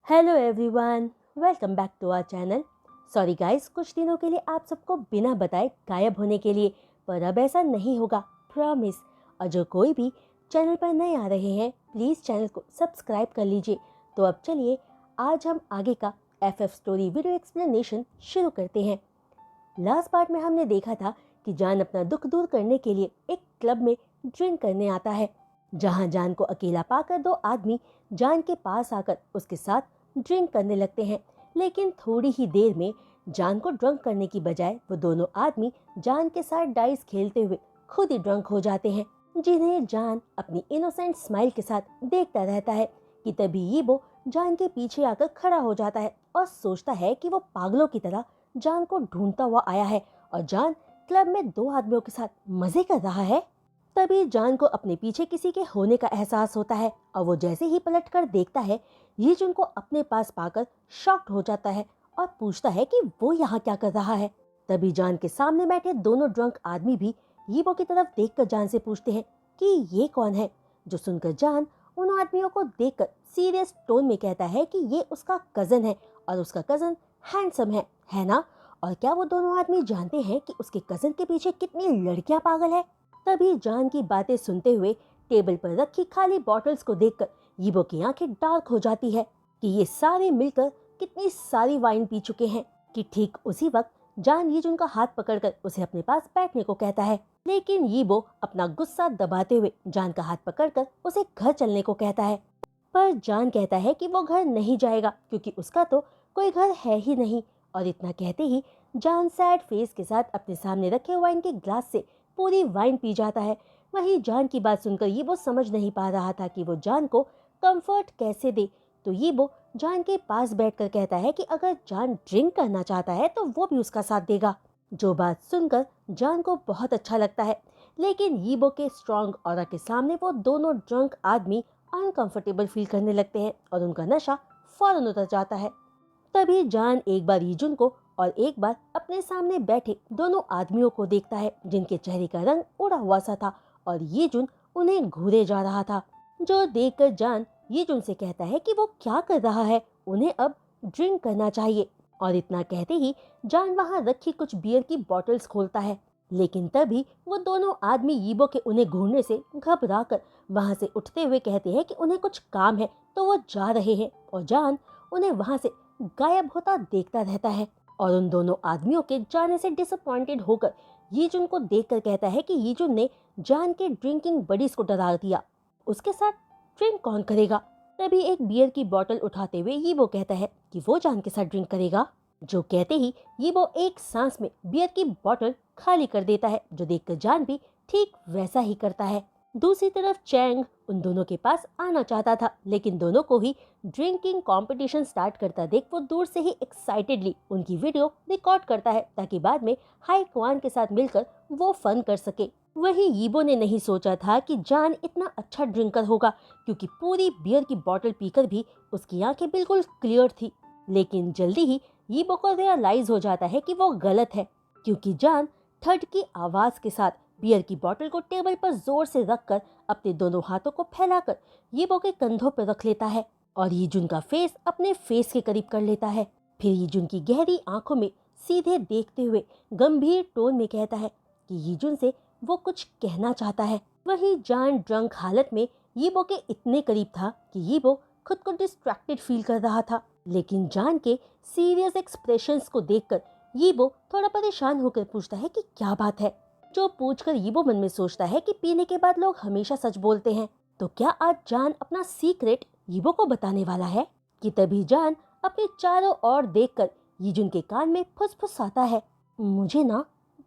Hello everyone, welcome back to our channel. Sorry guys, कुछ दिनों के लिए आप सबको बिना बताए गायब होने के लिए, पर अब ऐसा नहीं होगा, प्रॉमिस। और जो कोई भी चैनल पर नए आ रहे हैं, प्लीज़ चैनल को सब्सक्राइब कर लीजिए। तो अब चलिए, आज हम आगे का एफएफ स्टोरी वीडियो एक्सप्लेनेशन शुरू करते हैं। लास्ट पार्ट में हमने देखा था कि जान अपना दुख दूर करने के लिए एक क्लब में ड्रिंक करने आता है, जहां जान को अकेला पाकर दो आदमी जान के पास आकर उसके साथ ड्रिंक करने लगते हैं। लेकिन थोड़ी ही देर में जान को ड्रंक करने की बजाय वो दोनों आदमी जान के साथ डाइस खेलते हुए खुद ही ड्रंक हो जाते हैं, जिन्हें जान अपनी इनोसेंट स्माइल के साथ देखता रहता है कि तभी ये वो जान के पीछे आकर खड़ा हो जाता है और सोचता है कि वो पागलों की तरह जान को ढूंढता हुआ आया है और जान क्लब में दो आदमियों के साथ मजे कर रहा है। तभी जान को अपने पीछे किसी के होने का एहसास होता है और वो जैसे ही पलटकर देखता है, ये जुन को अपने पास पाकर शॉक्ड हो जाता है और पूछता है कि वो यहाँ क्या कर रहा है। तभी जान के सामने बैठे दोनों ड्रंक आदमी भी यीबो की तरफ देखकर जान से पूछते हैं कि ये कौन है, जो सुनकर जान उन आदमियों को देखकर सीरियस टोन में कहता है कि ये उसका कजन है और उसका कजन हैंडसम है ना। और क्या वो दोनों आदमी जानते हैं कि उसके कजन के पीछे कितनी लड़कियां पागल है। तभी जान की बातें सुनते हुए टेबल पर रखी खाली बॉटल्स को देखकर यीबो की आंखें डार्क हो जाती है कि ये सारे मिलकर कितनी सारी वाइन पी चुके हैं। कि ठीक उसी वक्त जान यीजुन का हाथ पकड़कर उसे अपने पास बैठने को कहता है, लेकिन यीबो अपना गुस्सा दबाते हुए जान का हाथ पकड़कर उसे घर चलने को कहता है। पर जान कहता है कि वो घर नहीं जाएगा क्योंकि उसका तो कोई घर है ही नहीं। और इतना कहते ही जान सैड फेस के साथ अपने सामने रखे वाइन के ग्लास से पूरी वाइन पी जाता है। वहीं जान की बात सुनकर ये वो समझ नहीं पा रहा था कि वो जान को कंफर्ट कैसे दे। तो ये वो जान के पास बैठकर कहता है कि अगर जान ड्रिंक करना चाहता है तो वो भी उसका साथ देगा। जो बात सुनकर जान को बहुत अच्छा लगता है, लेकिन यीबो के स्ट्रॉन्ग ऑरा के सामने वो दोनों ड्रंक आदमी अनकंफर्टेबल फील करने लगते हैं और उनका नशा फौरन उतर जाता है। तभी जान एक बार यीजुन को और एक बार अपने सामने बैठे दोनों आदमियों को देखता है, जिनके चेहरे का रंग उड़ा हुआ सा था और यीजुन उन्हें घूरे जा रहा था। जो देखकर जान यीजुन से कहता है कि वो क्या कर रहा है, उन्हें अब ड्रिंक करना चाहिए। और इतना कहते ही जान वहां रखी कुछ बियर की बॉटल्स खोलता है, लेकिन तभी वो दोनों आदमी यीबो के उन्हें घूरने से घबराकर वहां से उठते हुए कहते हैं कि उन्हें कुछ काम है, तो वो जा रहे हैं। और जान उन्हें वहां से गायब होता देखता रहता है और उन दोनों आदमियों के जाने से डिसअपॉइंटेड होकर यीजुन को देखकर कहता है कि यीजुन ने जान के ड्रिंकिंग बडीज को डरा दिया, उसके साथ ड्रिंक कौन करेगा। तभी एक बियर की बोतल उठाते हुए यीबो कहता है कि वो जान के साथ ड्रिंक करेगा। जो कहते ही यीबो एक सांस में बियर की बोतल खाली कर देता है, जो देखकर जान भी ठीक वैसा ही करता है। दूसरी तरफ चैंग उन दोनों के पास आना चाहता था, लेकिन दोनों को ही ड्रिंकिंग कंपटीशन स्टार्ट करता देख वो दूर से ही एक्साइटेडली उनकी वीडियो रिकॉर्ड करता है, ताकि बाद में हाई क्वान के साथ मिलकर वो फन कर सके। वहीं यीबो ने नहीं सोचा था कि जान इतना अच्छा ड्रिंकर होगा, क्योंकि पूरी बियर की बोतल पीकर भी उसकी आंखें बिल्कुल क्लियर थी। लेकिन जल्दी ही यीबो को रियलाइज हो जाता है कि वो गलत है, क्योंकि जान थर्ड की आवाज के साथ बियर की बोतल को टेबल पर जोर से रखकर अपने दोनों हाथों को फैलाकर यीबो के कंधों पर रख लेता है और यीजुन का फेस अपने फेस के करीब कर लेता है। फिर यीजुन की गहरी आंखों में सीधे देखते हुए गंभीर टोन में कहता है कि यीजुन से वो कुछ कहना चाहता है। वहीं जान ड्रंक हालत में यीबो के इतने करीब था कि यीबो खुद को डिस्ट्रैक्टेड फील कर रहा था, लेकिन जान के सीरियस एक्सप्रेशंस को देखकर यीबो थोड़ा परेशान होकर पूछता है कि क्या बात है। जो पूछकर यीबो मन में सोचता है कि पीने के बाद लोग हमेशा सच बोलते हैं, तो क्या आज जान अपना सीक्रेट यीबो को बताने वाला है। कि तभी जान अपने चारों ओर देखकर यीजुन के कान में फुसफुसाता है, मुझे ना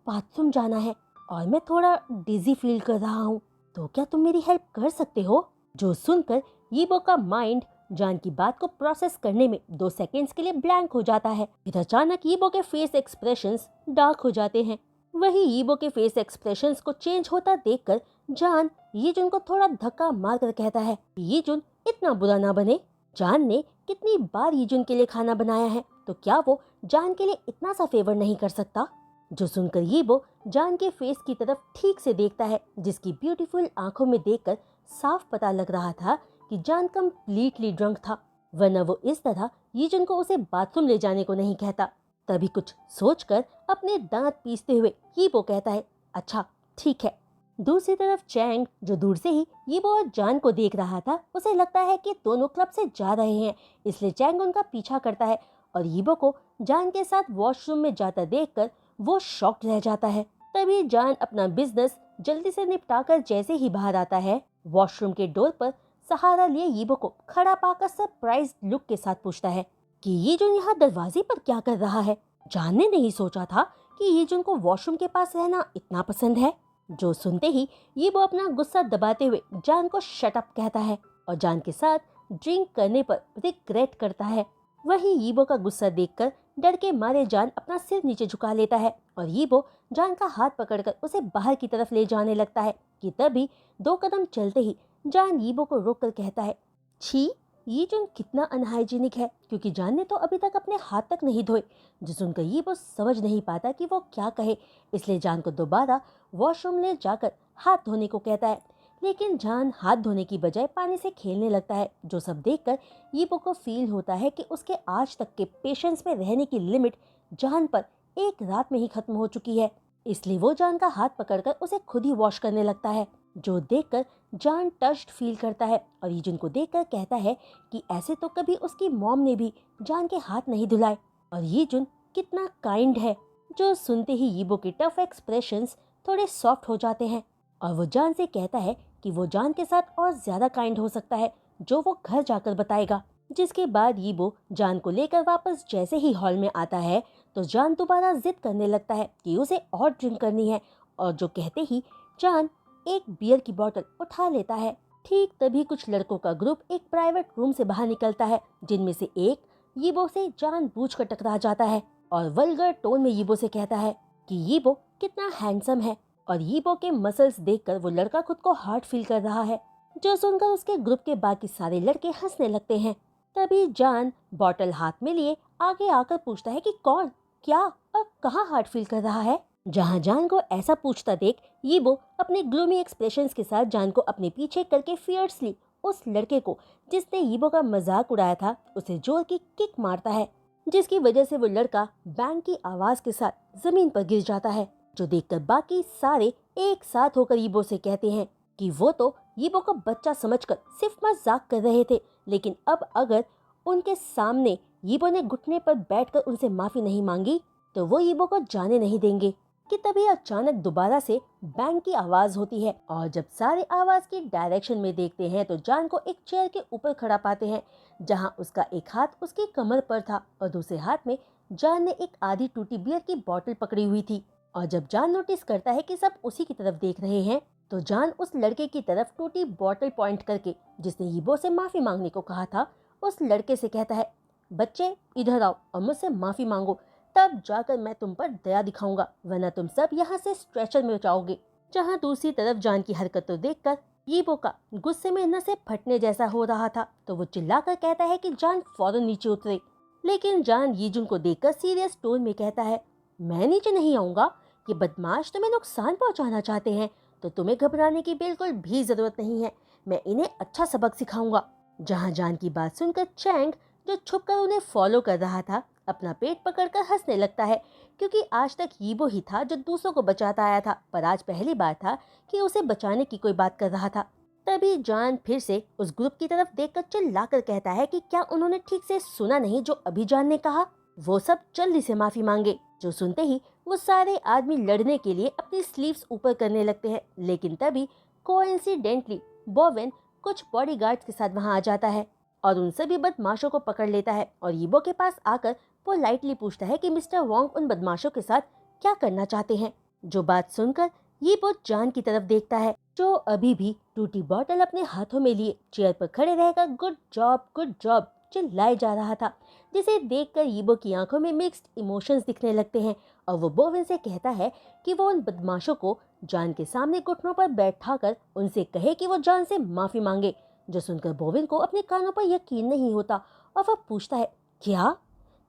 बाथरूम जाना है और मैं थोड़ा डिजी फील कर रहा हूँ, तो क्या तुम मेरी हेल्प कर सकते हो। जो सुनकर यीबो का माइंड जान की बात को प्रोसेस करने में 2 सेकेंड्स के लिए ब्लैंक हो जाता है। फिर अचानक यीबो के फेस एक्सप्रेशंस डार्क हो जाते हैं। वही यीबो के फेस एक्सप्रेशंस को चेंज होता देखकर जान यीजुन को थोड़ा धक्का मारकर कहता है, यीजुन इतना बुरा ना बने। जान ने कितनी बार यीजुन के लिए खाना बनाया है, तो क्या वो जान के लिए इतना सा फेवर नहीं कर सकता। जो सुनकर यीबो जान के फेस की तरफ ठीक से देखता है, जिसकी ब्यूटीफुल आंखों में देखकर साफ पता लग रहा था कि जान कंप्लीटली ड्रंक था। वरना वो इस तरह यीजुन को उसे बाथरूम ले जाने को नहीं कहता। तभी कुछ सोचकर अपने दांत पीसते हुए यीबो कहता है, अच्छा ठीक है। दूसरी तरफ चैंग, जो दूर से ही यीबो और जान को देख रहा था, उसे लगता है कि दोनों क्लब से जा रहे हैं, इसलिए चैंग उनका पीछा करता है और यीबो को जान के साथ वॉशरूम में जाता देखकर वो शॉक्ड रह जाता है। तभी जान अपना बिजनेस जल्दी से निपटाकर जैसे ही बाहर आता है, वॉशरूम के डोर पर सहारा लिए यीबो को खड़ा पाकर सरप्राइज लुक के साथ पूछता है कि यीजुन यहाँ दरवाजे पर क्या कर रहा है। जान ने नहीं सोचा था कि यीजुन को वॉशरूम के पास रहना इतना पसंद है। जो सुनते ही यीबो अपना गुस्सा दबाते हुए जान को शट अप कहता है और जान के साथ ड्रिंक करने पर रिग्रेट करता है। वहीं यीबो का गुस्सा देखकर डर के मारे जान अपना सिर नीचे झुका लेता है और यीबो जान का हाथ पकड़कर उसे बाहर की तरफ ले जाने लगता है कि तभी 2 कदम चलते ही जान यीबो को रोककर कहता है, छी, यीजुन कितना अनहाइजीनिक है, क्योंकि जान ने तो अभी तक अपने हाथ तक नहीं धोए। जो सुनकर यीबो समझ नहीं पाता कि वो क्या कहे, इसलिए जान को दोबारा वॉशरूम ले जाकर हाथ धोने को कहता है। लेकिन जान हाथ धोने की बजाय पानी से खेलने लगता है। जो सब देखकर यीबो को फील होता है कि उसके आज तक के पेशेंस में रहने की लिमिट जान पर एक रात में ही खत्म हो चुकी है, इसलिए वो जान का हाथ पकड़कर उसे खुद ही वॉश करने लगता है। जो देखकर जान टच्ड फील करता है और यीजुन को देखकर कहता है कि ऐसे तो कभी उसकी मॉम ने भी जान के हाथ नहीं धुलाए और यीजुन कितना काइंड है। जो सुनते ही यीबो के टफ एक्सप्रेशंस थोड़े सॉफ्ट हो जाते हैं और वो जान से कहता है कि वो जान के साथ और ज्यादा काइंड हो सकता है, जो वो घर जाकर बताएगा। जिसके बाद यीबो जान को लेकर वापस जैसे ही हॉल में आता है तो जान दोबारा जिद करने लगता है कि उसे और ड्रिंक करनी है और जो कहते ही जान एक बियर की बोतल उठा लेता है। ठीक तभी कुछ लड़कों का ग्रुप एक प्राइवेट रूम से बाहर निकलता है, जिनमें से एक यीबो से जानबूझकर टकरा जाता है और वल्गर टोन में यीबो से कहता है कि यीबो कितना हैंडसम है और यीबो के मसल्स देखकर वो लड़का खुद को हार्ट फील कर रहा है। जो सुनकर उसके ग्रुप के बाकी सारे लड़के हंसने लगते हैं। तभी जान बॉटल हाथ में लिए आगे आकर पूछता है कि कौन, क्या और कहाँ हार्ट फील कर रहा है। जहाँ जान को ऐसा पूछता देख यीबो अपने ग्लूमी एक्सप्रेशंस के साथ जान को अपने पीछे करके फियर्सली उस लड़के को जिसने यीबो का मजाक उड़ाया था उसे जोर की किक मारता है, जिसकी वजह से वो लड़का बैंग की आवाज के साथ जमीन पर गिर जाता है। जो देखकर बाकी सारे एक साथ होकर यीबो से कहते हैं कि वो तो यीबो को बच्चा समझकर सिर्फ मजाक कर रहे थे, लेकिन अब अगर उनके सामने यीबो ने घुटने पर बैठकर उनसे माफी नहीं मांगी तो वो यीबो को जाने नहीं देंगे। कि तभी अचानक दोबारा से बैंग की आवाज होती है और जब सारे आवाज की डायरेक्शन में देखते हैं तो जान को एक चेयर के ऊपर खड़ा पाते हैं, जहां उसका एक हाथ उसकी कमर पर था और दूसरे हाथ में जान ने एक आधी टूटी बियर की बोतल पकड़ी हुई थी। और जब जान नोटिस करता है कि सब उसी की तरफ देख रहे हैं तो जान उस लड़के की तरफ टूटी बोतल पॉइंट करके, जिसने यीबो से माफी मांगने को कहा था, उस लड़के से कहता है, बच्चे इधर आओ और मुझसे माफी मांगो, तब जाकर मैं तुम पर दया दिखाऊंगा, वरना तुम सब यहाँ से स्ट्रेचर में जाओगे। जहाँ दूसरी तरफ जान की हरकतों देखकर यीबो का गुस्से में नसें फटने जैसा हो रहा था, तो वो चिल्लाकर कहता है कि जान फौरन नीचे उतरे। लेकिन जान यीजुन को देखकर सीरियस टोन में कहता है, मैं नीचे नहीं आऊंगा, ये बदमाश तुम्हें नुकसान पहुंचाना चाहते हैं तो तुम्हें घबराने की बिल्कुल भी जरूरत नहीं है, मैं इन्हें अच्छा सबक सिखाऊंगा। जहाँ जान की बात सुनकर चैंग, जो छुपकर उन्हें फॉलो कर रहा था, अपना पेट पकड़कर हंसने लगता है, क्योंकि आज तक यीबो ही था जो दूसरों को बचाता आया था, पर आज पहली बार था कि उसे बचाने की कोई बात कर रहा था। तभी जान फिर से उस ग्रुप की तरफ देखकर चिल्लाकर कहता है कि क्या उन्होंने ठीक से सुना नहीं जो अभी जान ने कहा, वो सब जल्दी से माफी मांगे। जो सुनते ही वो सारे आदमी लड़ने के लिए अपनी स्लीव्स ऊपर करने लगते हैं, लेकिन तभी कोइंसिडेंटली बोवेन कुछ बॉडीगार्ड्स के साथ वहां आ जाता है और उन सभी बदमाशों को पकड़ लेता है और यीबो के पास आकर पोलाइटली पूछता है कि मिस्टर वोंग उन बदमाशों के साथ क्या करना चाहते हैं। जो बात सुनकर यीबो जान की तरफ देखता है, जो अभी भी टूटी बोतल अपने हाथों में लिए चेयर पर खड़े रहकर गुड जॉब चिल्लाए जा रहा था, जिसे देखकर यीबो की आंखों में मिक्स्ड इमोशंस दिखने लगते हैं और वो बोवेन से कहता है कि वो उन बदमाशों को जान के सामने घुटनों पर बैठाकर उनसे कहे कि वो जान से माफी मांगे। जो सुनकर बोवेन को अपने कानों पर यकीन नहीं होता और वह पूछता है, क्या?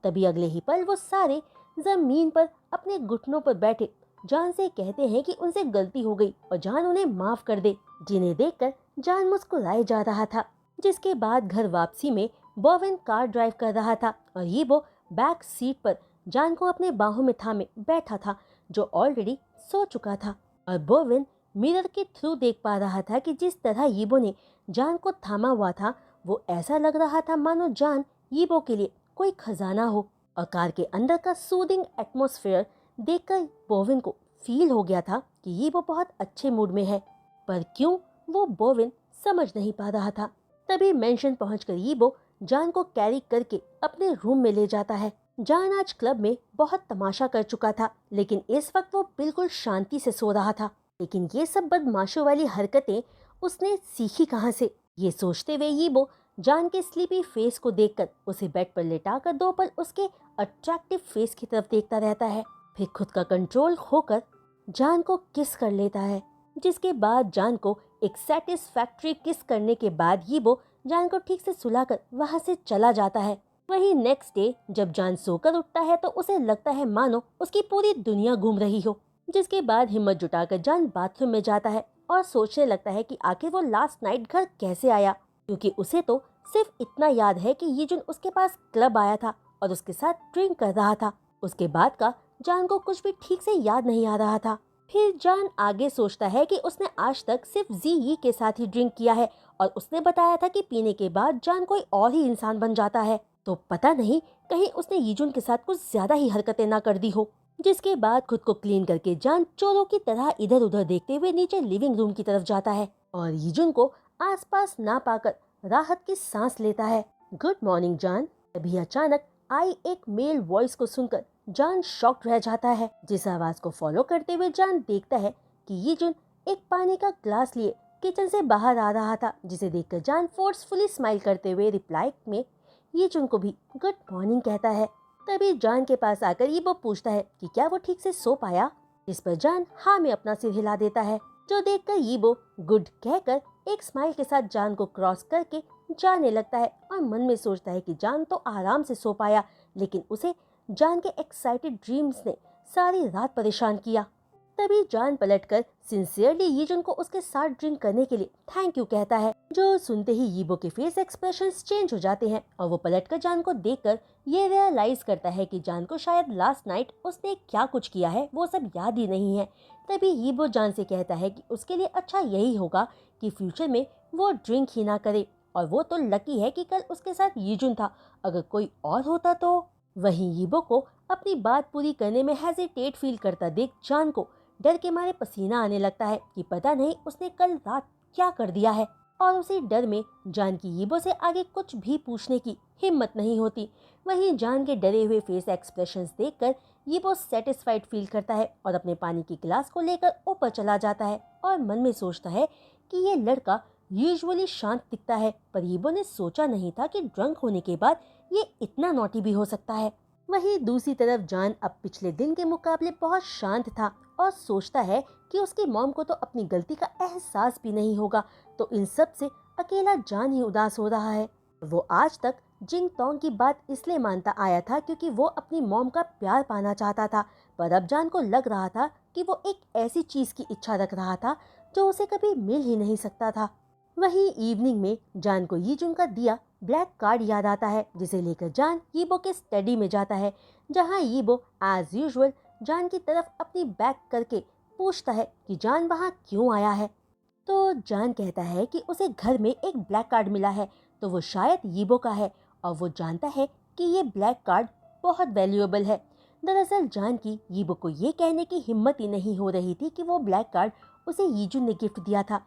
तभी अगले ही पल वो सारे जमीन पर अपने घुटनों पर बैठे जान से कहते हैं कि उनसे गलती हो गई और जान उन्हें माफ कर दे, जिन्हें देखकर जान मुस्कुराए जा रहा था। जिसके बाद घर वापसी में बोविन कार ड्राइव कर रहा था और यीबो बैक सीट पर जान को अपने बाहों में थामे बैठा था, जो ऑलरेडी सो चुका था। और बोविन मिरर के थ्रू देख पा रहा था कि जिस तरह यीबो ने जान को थामा हुआ था, वो ऐसा लग रहा था मानो जान यीबो के लिए कोई खजाना हो। और कार के अंदर का सूदिंग एटमॉस्फेयर देखकर बोविन को फील हो गया था कि यीबो बहुत अच्छे मूड में है, पर क्यों वो बोविन समझ नहीं पा रहा था। तभी मेंशन पहुंचकर यीबो जान को कैरी करके अपने रूम में ले जाता है। जान आज क्लब में बहुत तमाशा कर चुका था, लेकिन इस वक्त वो बिल्कुल शांति से सो रहा था। लेकिन ये सब बदमाशों वाली हरकतें उसने सीखी कहाँ से? ये सोचते हुए यीबो जान के स्लीपी फेस को देखकर उसे बेड पर लेटाकर 2 पल उसके अट्रैक्टिव फेस की तरफ देखता रहता है। फिर खुद का कंट्रोल खोकर जान को किस कर लेता है, जिसके बाद जान को एक सेटिस्फैक्ट्री किस करने के बाद यीबो जान को ठीक से सुलाकर वहां से चला जाता है। वहीं नेक्स्ट डे जब जान सोकर उठता है तो उसे लगता है मानो उसकी पूरी दुनिया घूम रही हो। जिसके बाद हिम्मत जुटाकर जान बाथरूम में जाता है और सोचने लगता है कि आखिर वो लास्ट नाइट घर कैसे आया, क्योंकि उसे तो सिर्फ इतना याद है कि यीजुन उसके पास क्लब आया था और उसके साथ ड्रिंक कर रहा था। उसके बाद का जान को कुछ भी ठीक से याद नहीं आ रहा था। फिर जान आगे सोचता है कि उसने आज तक सिर्फ जी यी के साथ ही ड्रिंक किया है और उसने बताया था कि पीने के बाद जान कोई और ही इंसान बन जाता है, तो पता नहीं कहीं उसने यीजुन के साथ कुछ ज्यादा ही हरकतें ना कर दी हो। जिसके बाद खुद को क्लीन करके जान चोरों की तरह इधर उधर देखते हुए नीचे लिविंग रूम की तरफ जाता है और यीजुन को आसपास ना पाकर राहत की सांस लेता है। गुड मॉर्निंग जान। तभी अचानक आई एक मेल वॉइस को सुनकर जान शॉक्ड रह जाता है। जिस आवाज को फॉलो करते हुए जान देखता है कि यीजुन एक पानी का ग्लास लिए किचन से बाहर आ रहा था, जिसे देखकर जान फोर्सफुली स्माइल करते हुए रिप्लाई में यीजुन को भी गुड मॉर्निंग कहता है। तभी जान के पास आकर यीबो पूछता है कि क्या वो ठीक से सो पाया, इस पर जान हाँ में अपना सिर हिला देता है, जो देखकर यीबो गुड कहकर एक स्माइल के साथ जान को क्रॉस करके जाने लगता है और मन में सोचता है कि जान तो आराम से सो पाया, लेकिन उसे जान के एक्साइटेड ड्रीम्स ने सारी रात परेशान किया। तभी जान पलटकर सिंसियरली यीजुन को उसके साथ ड्रिंक करने के लिए थैंक यू कहता है, जो सुनते ही यीबो के फेस एक्सप्रेशंस चेंज हो जाते हैं और वो पलटकर जान को देखकर ये रियलाइज करता है कि जान को शायद लास्ट नाइट उसने क्या कुछ किया है वो सब याद ही नहीं है। तभी यीबो जान से कहता है कि उसके लिए अच्छा यही होगा कि फ्यूचर में वो ड्रिंक ही ना करे, और वो तो लकी है कि कल उसके साथ यीजुन था, अगर कोई और होता तो। वहीं यीबो को अपनी बात पूरी करने में हेजिटेट फील करता देख जान को डर के मारे पसीना आने लगता है कि पता नहीं उसने कल रात क्या कर दिया है, और उसी डर में जान की यीबो से आगे कुछ भी पूछने की हिम्मत नहीं होती। वहीं जान के डरे हुए फेस एक्सप्रेशंस देखकर यीबो सेटिस्फाइड फील करता है और अपने पानी की गिलास को लेकर ऊपर चला जाता है और मन में सोचता है कि ये लड़का यूजुअली शांत दिखता है, पर यीबो ने सोचा नहीं था कि ड्रंक होने के बाद ये इतना नॉटी भी हो सकता है। वहीं दूसरी तरफ जान अब पिछले दिन के मुकाबले बहुत शांत था और सोचता है कि उसकी मॉम को तो अपनी गलती का एहसास भी नहीं होगा, तो इन सब से अकेला जान ही उदास हो रहा है। वो आज तक जिंग टोंग की बात इसलिए मानता आया था क्योंकि वो अपनी मॉम का प्यार पाना चाहता था, पर अब जान को लग रहा था कि वो एक ऐसी चीज की इच्छा रख रहा था जो उसे कभी मिल ही नहीं सकता था। वहीं इवनिंग में जान को यीजुन का दिया ब्लैक कार्ड याद आता है, जिसे लेकर जान यीबो के स्टडी में जाता है, जहां यीबो एज यूजुअल जान की तरफ अपनी बैक करके पूछता है कि जान वहां क्यों आया है। तो जान कहता है कि उसे घर में एक ब्लैक कार्ड मिला है, तो वो शायद यीबो का है और वो जानता है कि ये ब्लैक कार्ड बहुत वैल्यूएबल है। दरअसल जान की यीबो को ये कहने की हिम्मत ही नहीं हो रही थी कि वो ब्लैक कार्ड उसे यीजुन ने गिफ्ट दिया था।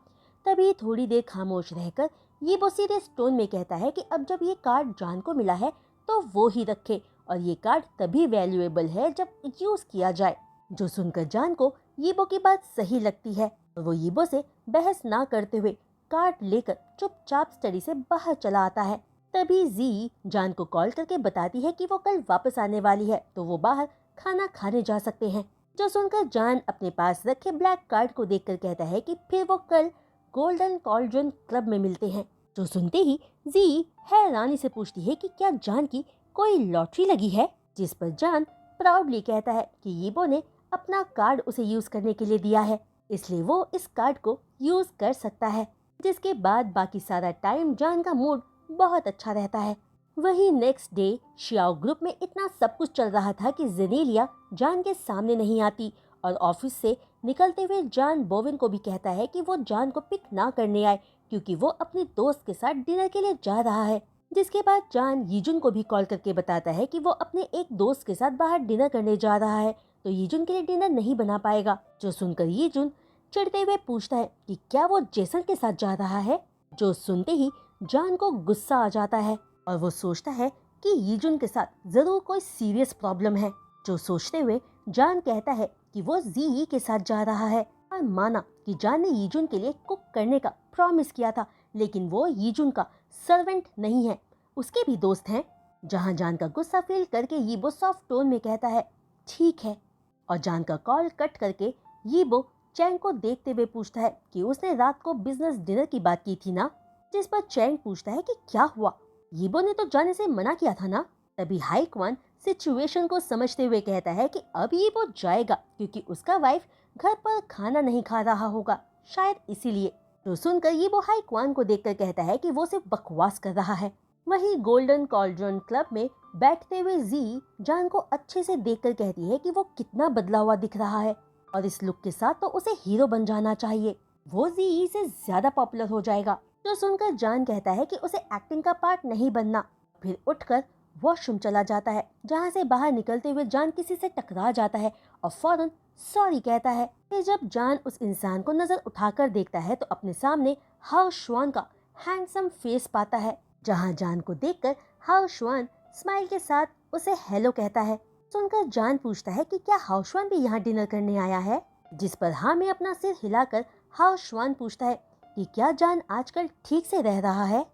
तभी थोड़ी देर खामोश रहकर यीबो सीरियस टोन में कहता है कि अब जब ये कार्ड जान को मिला है तो वो ही रखे, और ये कार्ड तभी वैल्यूएबल है जब यूज किया जाए। जो सुनकर जान को यीबो की बात सही लगती है और वो यीबो से बहस ना करते हुए कार्ड लेकर चुपचाप स्टडी से बाहर चला आता है। तभी जी जान को कॉल करके बताती है कि वो कल वापस आने वाली है, तो वो बाहर खाना खाने जा सकते हैं। जो सुनकर जान अपने पास रखे ब्लैक कार्ड को देखकर कहता है कि फिर वो कल गोल्डन कॉल्ड्रन क्लब में मिलते हैं। जो सुनते ही जी हैरानी से पूछती है कि क्या जान की कोई लॉटरी लगी है, जिस पर जान प्राउडली कहता है कि यीबो ने अपना कार्ड उसे यूज करने के लिए दिया है, इसलिए वो इस कार्ड को यूज कर सकता है। जिसके बाद बाकी सारा टाइम जान का मूड बहुत अच्छा रहता है। वहीं नेक्स्ट डे शियाओ ग्रुप में इतना सब कुछ चल रहा था कि जेनेलिया जान के सामने नहीं आती और ऑफिस से निकलते हुए जान बोविन को भी कहता है कि वो जान को पिक ना करने आए क्योंकि वो अपनी दोस्त के साथ डिनर के लिए जा रहा है। जिसके बाद जान यीजुन को भी कॉल करके बताता है कि वो अपने एक दोस्त के साथ बाहर डिनर करने जा रहा है तो यीजुन के लिए डिनर नहीं बना पाएगा। जो सुनकर यीजुन चिढ़ते हुए पूछता है कि क्या वो जेसन के साथ जा रहा है। जो सुनते ही जान को गुस्सा आ जाता है और वो सोचता है कि यीजुन के साथ जरूर कोई सीरियस प्रॉब्लम है। जो सोचते हुए जान कहता है कि वो जी के साथ जा रहा है और माना कि जान ने यीजुन के लिए कुक करने का प्रॉमिस किया था, लेकिन वो यीजुन का सर्वेंट नहीं है, उसके भी दोस्त हैं। जहां जान का गुस्सा फील करके यीबो सॉफ्ट टोन में कहता है ठीक है और जान का कॉल कट करके यीबो चैंग को देखते हुए पूछता है कि उसने रात को बिजनेस डिनर की बात की थी ना। जिस पर चैंग पूछता है कि क्या हुआ, यीबो ने तो जाने से मना किया था ना। तभी हाई क्वान सिचुएशन को समझते हुए कहता है कि अब यीबो जाएगा क्योंकि उसका वाइफ घर पर खाना नहीं खा रहा होगा, शायद इसीलिए। तो सुनकर यीबो हाई क्वान को देखकर कहता है कि वो सिर्फ बकवास कर रहा है। वहीं गोल्डन कॉल्ड्रन क्लब में बैठते हुए जी जान को अच्छे से देखकर कहती है कि वो कितना बदला हुआ दिख रहा है और इस लुक के साथ तो उसे हीरो बन जाना चाहिए, वो जी से ज्यादा पॉपुलर हो जाएगा। जो सुनकर जान कहता है कि उसे एक्टिंग का पार्ट नहीं बनना। फिर उठकर वॉशरूम चला जाता है जहां से बाहर निकलते हुए जान किसी से टकरा जाता है और फौरन सॉरी कहता है। फिर जब जान उस इंसान को नजर उठाकर देखता है तो अपने सामने हाओ शुआन का हैंडसम फेस पाता है। जहां जान को देखकर हाओ शुआन स्माइल के साथ उसे हेलो कहता है। सुनकर जान पूछता है कि क्या हाओ शुआन भी यहाँ डिनर करने आया है। जिस पर हाँ में अपना सिर हिलाकर हाओ शुआन पूछता है कि क्या जान आजकल ठीक से रह रहा है।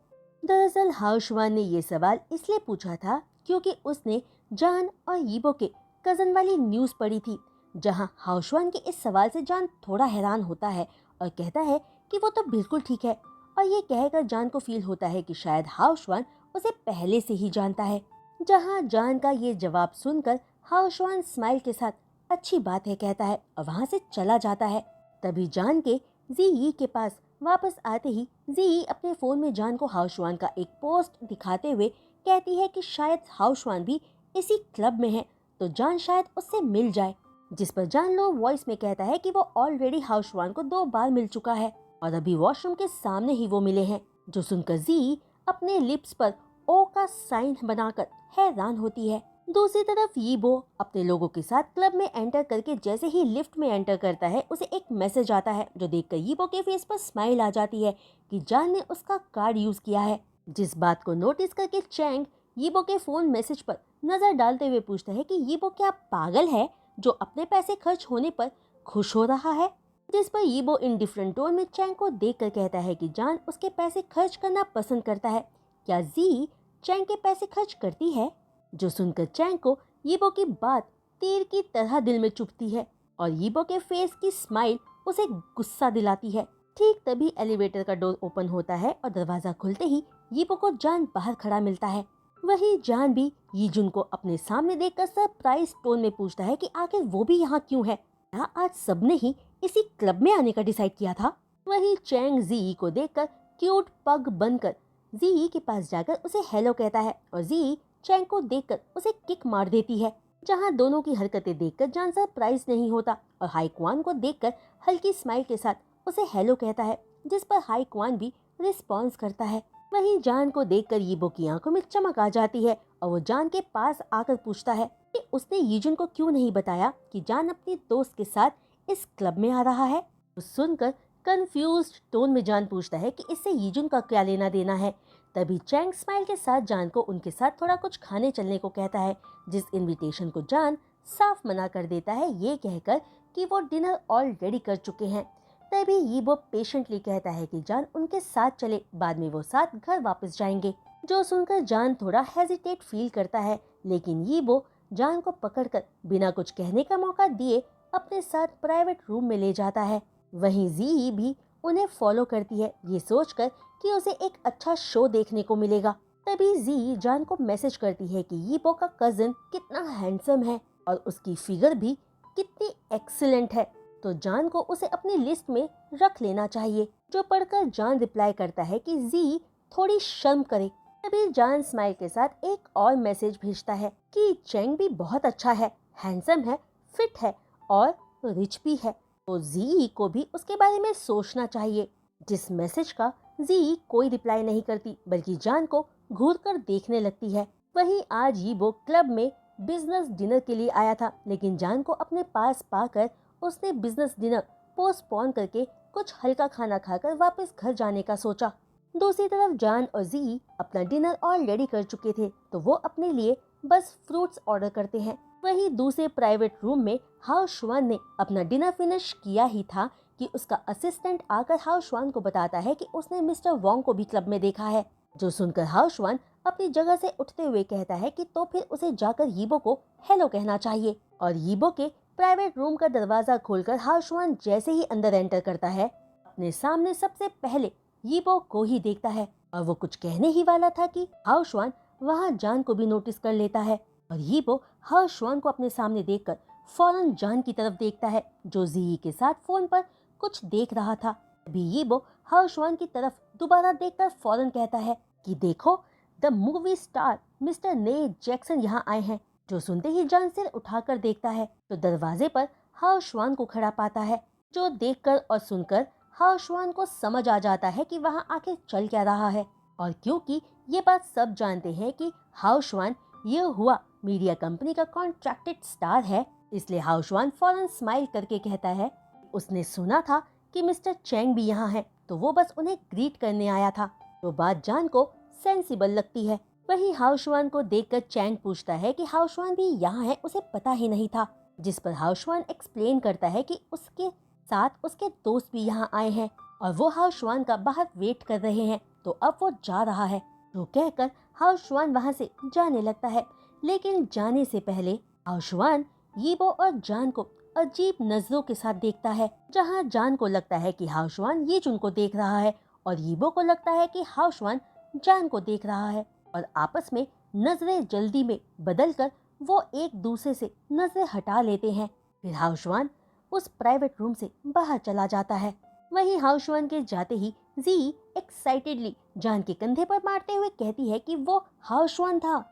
दरअसल हाओ शुआन ने ये सवाल इसलिए पूछा था क्योंकि उसने जान और यीबो के कजन वाली न्यूज पढ़ी थी, जहां हाओ शुआन के इस सवाल से जान थोड़ा हैरान होता है और कहता है कि वो तो बिल्कुल ठीक है। और ये कहकर जान को फील होता है कि शायद हाओ शुआन उसे पहले से ही जानता है। जहां जान का ये जवाब सुनकर हाओ शुआन स्माइल के साथ अच्छी बात है कहता है और वहां से चला जाता है। तभी जान के जी के पास वापस आते ही जी अपने फोन में जान को हाओ शुआन का एक पोस्ट दिखाते हुए कहती है कि शायद हाओ शुआन भी इसी क्लब में है तो जान शायद उससे मिल जाए। जिस पर जान लो वॉइस में कहता है कि वो ऑलरेडी हाओ शुआन को 2 बार मिल चुका है और अभी वॉशरूम के सामने ही वो मिले हैं। जो सुनकर जी अपने लिप्स पर ओ का साइन बनाकर हैरान होती है। दूसरी तरफ यीबो अपने लोगों के साथ क्लब में एंटर करके जैसे ही लिफ्ट में एंटर करता है उसे एक मैसेज आता है जो देखकर यीबो के फेस पर स्माइल आ जाती है कि जान ने उसका कार्ड यूज किया है। जिस बात को नोटिस करके चैंग यीबो के फोन मैसेज पर नजर डालते हुए पूछता है कि यीबो क्या पागल है जो अपने पैसे खर्च होने पर खुश हो रहा है। जिस पर यीबो इन डिफरेंट टोन में चैंग को देखकर कहता है कि जान उसके पैसे खर्च करना पसंद करता है, क्या जी चैंग के पैसे खर्च करती है। जो सुनकर चैंग को यीबो की बात तीर की तरह दिल में चुभती है और यीबो के फेस की स्माइल उसे गुस्सा दिलाती है। ठीक तभी एलिवेटर का डोर ओपन होता है और दरवाजा खुलते ही यीबो को जान बाहर खड़ा मिलता है। वहीं जान भी यीजुन को अपने सामने देखकर सरप्राइज टोन में पूछता है कि आखिर वो भी यहाँ क्यों है, क्या आज सबने ही इसी क्लब में आने का डिसाइड किया था। वहीं चैंग जी को देखकर क्यूट पग बनकर जी के पास जाकर उसे हेलो कहता है और जी चैंग को देखकर उसे किक मार देती है। जहां दोनों की हरकतें देखकर जान सरप्राइज नहीं होता और हाई क्वान को देखकर हल्की स्माइल के साथ उसे हेलो कहता है, जिस पर हाई क्वान भी रिस्पॉन्स करता है। वहीं जान को देखकर यीबो की आंखों में चमक आ जाती है और वो जान के पास आकर पूछता है कि उसने यीजुन को क्यों नहीं बताया कि जान अपनी दोस्त के साथ इस क्लब में आ रहा है। तो सुनकर कंफ्यूज्ड टोन में जान पूछता है कि इससे यीजुन का क्या लेना देना है। तभी चैंग स्माइल के साथ जान को उनके साथ थोड़ा कुछ खाने चलने को कहता है, जिस इनविटेशन को जान साफ मना कर देता है ये कहकर कि वो डिनर ऑलरेडी कर चुके हैं। तभी यीबो पेशेंटली कहता है कि जान उनके साथ चले, बाद में वो साथ घर वापस जाएंगे। जो सुनकर जान थोड़ा हेजिटेट फील करता है, लेकिन यीबो जान को पकड़कर बिना कुछ कहने का मौका दिए अपने साथ प्राइवेट रूम में ले जाता है। वहीं जी भी उन्हें फॉलो करती है, ये सोचकर कि उसे एक अच्छा शो देखने को मिलेगा। तभी जी जान को मैसेज करती है कि यीबो का कजिन कितना हैंडसम है और उसकी फिगर भी कितनी एक्सीलेंट है, तो जान को उसे अपनी लिस्ट में रख लेना चाहिए। जो पढ़कर जान रिप्लाई करता है कि जी थोड़ी शर्म करे तभी जान स्माइल के साथ एक और मैसेज भेजता है कि चैंग भी बहुत अच्छा है, हैंडसम है, फिट है और रिच भी है, तो जी को भी उसके बारे में सोचना चाहिए। जिस मैसेज का जी कोई रिप्लाई नहीं करती, बल्कि जान को घूर कर देखने लगती है। वहीं आज यीबो क्लब में बिजनेस डिनर के लिए आया था, लेकिन जान को अपने पास पाकर उसने बिजनेस डिनर पोस्टपोन करके कुछ हल्का खाना खाकर वापस घर जाने का सोचा। दूसरी तरफ जान और जी अपना डिनर ऑलरेडी कर चुके थे, तो वो अपने लिए बस फ्रूट्स ऑर्डर करते हैं। वहीं दूसरे प्राइवेट रूम में हाओ शुआन ने अपना डिनर फिनिश किया ही था कि उसका असिस्टेंट आकर हाओ शुआन को बताता है कि उसने मिस्टर वोंग को भी क्लब में देखा है। जो सुनकर हाओ शुआन अपनी जगह से उठते हुए कहता है कि तो फिर उसे जाकर यीबो को हेलो कहना चाहिए। और यीबो के प्राइवेट रूम का दरवाजा खोलकर हाओ शुआन जैसे ही अंदर एंटर करता है, अपने सामने सबसे पहले यीबो को ही देखता है। और वो कुछ कहने ही वाला था कि हाओ शुआन वहाँ जान को भी नोटिस कर लेता है। और यीबो हाओ शुआन को अपने सामने देखकर फौरन जान की तरफ देखता है, जो जी के साथ फोन पर कुछ देख रहा था। अभी यीबो हाओ शुआन की तरफ दोबारा देखकर फौरन कहता है कि देखो, द मूवी स्टार मिस्टर ने जैक्सन यहाँ आए हैं। जो सुनते ही जान सिर उठाकर देखता है तो दरवाजे पर हाओ शुआन को खड़ा पाता है। जो देखकर और सुनकर हाओ शुआन को समझ आ जाता है कि वहाँ आखिर चल क्या रहा है। और क्योंकि ये बात सब जानते हैं कि हाओ शुआन ये हुआ मीडिया कंपनी का कॉन्ट्रैक्टेड स्टार है, इसलिए हाओ शुआन फौरन स्माइल करके कहता है उसने सुना था कि मिस्टर चैंग भी यहाँ है, तो वो बस उन्हें ग्रीट करने आया था। तो बात जान को सेंसिबल लगती है। वहीं हाओ शुआन को देखकर चैंग पूछता है कि हाओ शुआन भी यहाँ है, उसे पता ही नहीं था। जिस पर हाओ शुआन एक्सप्लेन करता है कि उसके साथ उसके दोस्त भी यहाँ आए हैं और वो हाओ शुआन का बाहर वेट कर रहे हैं, तो अब वो जा रहा है। तो कहकर हाओ शुआन वहाँ से जाने लगता है, लेकिन जाने से पहले हाओ शुआन यीबो और जान को अजीब नजरों के साथ देखता है। जहाँ जान को लगता है कि हाओ शुआन यीजुन को देख रहा है और यीबो को लगता है कि हाओ शुआन जान को देख रहा है, और आपस में नजरें जल्दी में बदलकर वो एक दूसरे से नजरें हटा लेते हैं। फिर हाओ शुआन उस प्राइवेट रूम से बाहर चला जाता है। वहीं हाओ शुआन के जाते ही जी एक्साइटेडली जान के कंधे पर मारते हुए कहती है कि वो हाओ शुआन था,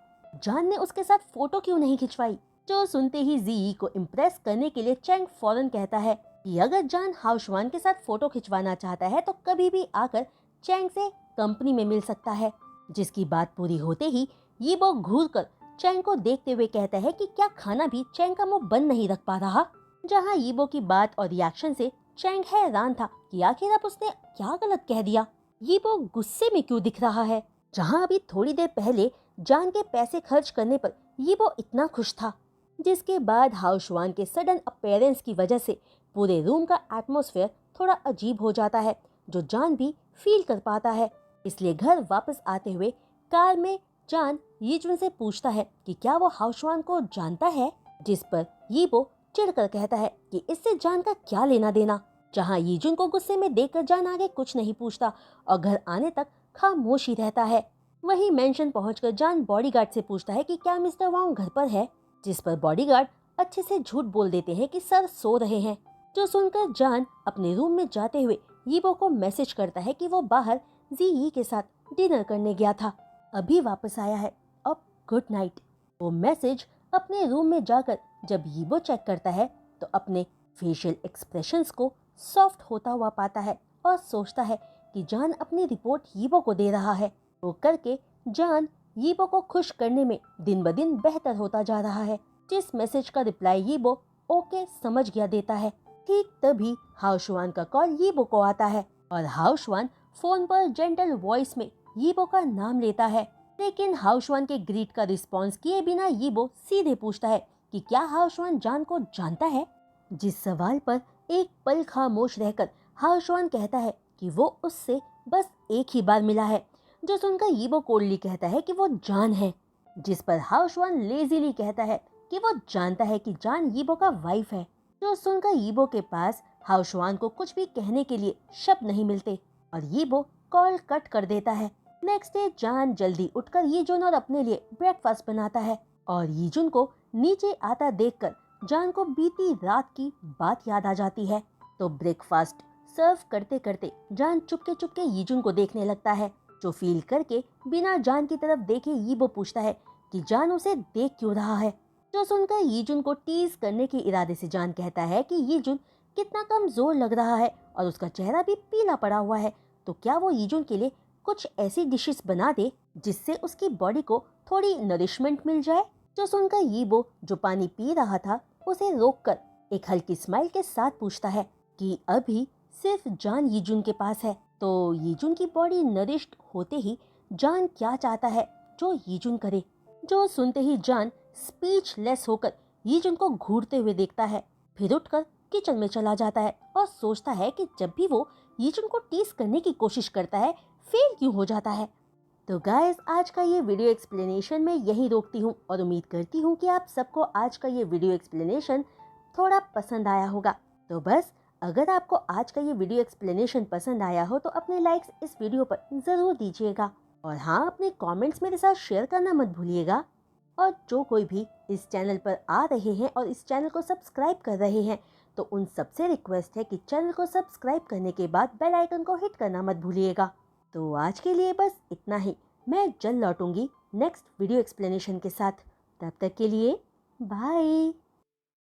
जान ने उसके साथ फोटो क्यों नहीं खिंचवाई। जो सुनते ही जी को इम्प्रेस करने के लिए चैंग फौरन कहता है कि अगर जान हाओ शुआन के साथ फोटो खिंचवाना चाहता है तो कभी भी आकर चैंग से कंपनी में मिल सकता है। जिसकी बात पूरी होते ही यीबो घूर कर चैंग को देखते हुए कहता है कि क्या खाना भी चैंग का मुंह बंद नहीं रख पा रहा। जहाँ यीबो की बात और रिएक्शन से चैंग हैरान था कि आखिर अब उसने क्या गलत कह दिया। यीबो गुस्से में क्यों दिख रहा है, जहाँ अभी थोड़ी देर पहले जान के पैसे खर्च करने पर यीबो इतना खुश था। जिसके बाद हाओ शुआन के सडन अपीयरेंस की वजह से पूरे रूम का एटमॉस्फेयर थोड़ा अजीब हो जाता है, जो जान भी फील कर पाता है। इसलिए घर वापस आते हुए कार में जान यीजुन से पूछता है कि क्या वो हाओ शुआन को जानता है, जिस पर यीबो चिढ़कर कहता है कि इससे जान का क्या लेना देना। जहाँ यीजुन को गुस्से में देखकर जान आगे कुछ नहीं पूछता और घर आने तक खामोश ही रहता है। वहीं मेंशन पहुंचकर जान बॉडीगार्ड से पूछता है कि क्या मिस्टर वांग घर पर है, जिस पर बॉडीगार्ड अच्छे से झूठ बोल देते हैं कि सर सो रहे हैं। जो सुनकर जान अपने रूम में जाते हुए यीबो को मैसेज करता है कि वो बाहर जी के साथ डिनर करने गया था, अभी वापस आया है, अब गुड नाइट। वो मैसेज अपने रूम में जाकर जब यीबो चेक करता है तो अपने फेशियल एक्सप्रेशंस को सॉफ्ट होता हुआ पाता है और सोचता है कि जान अपनी रिपोर्ट यीबो को दे रहा है। वो करके जान यीबो को खुश करने में दिन ब दिन बेहतर होता जा रहा है। जिस मैसेज का रिप्लाई यीबो ओके समझ गया देता है। ठीक तभी हाओ शुआन का कॉल यीबो को आता है और हाओ शुआन फोन पर जेंटल वॉइस में यीबो का नाम लेता है। लेकिन हाओ शुआन के ग्रीट का रिस्पॉन्स किए बिना यीबो सीधे पूछता है कि क्या हाओ शुआन जान को जानता है। जिस सवाल पर एक पल खामोश रहकर हाओ शुआन कहता है कि वो उससे बस एक ही बार मिला है। जो सुनकर यीबो कोल्डली कहता है कि वो जान है। जिस पर हाओ शुआन लेजीली कहता है कि वो जानता है कि जान यीबो का वाइफ है। जो सुनकर यीबो के पास हाओ शुआन को कुछ भी कहने के लिए शब्द नहीं मिलते और यीबो कॉल कट कर देता है। नेक्स्ट डे जान जल्दी उठकर यीजुन और अपने लिए ब्रेकफास्ट बनाता है और यीजुन को नीचे आता देखकर जान को बीती रात की बात याद आ जाती है। तो ब्रेकफास्ट सर्व करते करते जान चुपके चुपके यीजुन को देखने लगता है, जो फील करके बिना जान की तरफ देखे यीबो पूछता है कि जान उसे देख क्यों रहा है। जो सुनकर यीजुन को टीज करने के इरादे से जान कहता है कि यीजुन कितना कमजोर लग रहा है और उसका चेहरा भी पीला पड़ा हुआ है, तो क्या वो यीजुन के लिए कुछ ऐसी डिशेस बना दे जिससे उसकी बॉडी को थोड़ी नरिशमेंट मिल जाए। जो सुनकर यीबो जो पानी पी रहा था उसे रोककर एक हल्की स्माइल के साथ पूछता है कि अभी सिर्फ जान यीजुन के पास है। तो यीजुन की बॉडी नरिश्ड होते ही जान क्या चाहता है जो यीजुन करे। जो सुनते ही जान स्पीचलेस होकर यीजुन को घूरते हुए देखता है, फिर उठकर किचन में चला जाता है और सोचता है कि जब भी वो यीजुन को टीज करने की कोशिश करता है फेल क्यों हो जाता है। तो गाइस, आज का ये वीडियो एक्सप्लेनेशन मैं यहीं रोकती हूँ और उम्मीद करती हूँ कि आप सबको आज का ये वीडियो एक्सप्लेनेशन थोड़ा पसंद आया होगा। तो बस, अगर आपको आज का ये वीडियो एक्सप्लेनेशन पसंद आया हो तो अपने लाइक्स इस वीडियो पर ज़रूर दीजिएगा और हाँ, अपने कमेंट्स मेरे साथ शेयर करना मत भूलिएगा। और जो कोई भी इस चैनल पर आ रहे हैं और इस चैनल को सब्सक्राइब कर रहे हैं तो उन सबसे रिक्वेस्ट है कि चैनल को सब्सक्राइब करने के बाद बेल आइकन को हिट करना मत भूलिएगा। तो आज के लिए बस इतना ही। मैं जल्द लौटूंगी नेक्स्ट वीडियो एक्सप्लेनेशन के साथ। तब तक के लिए बाय।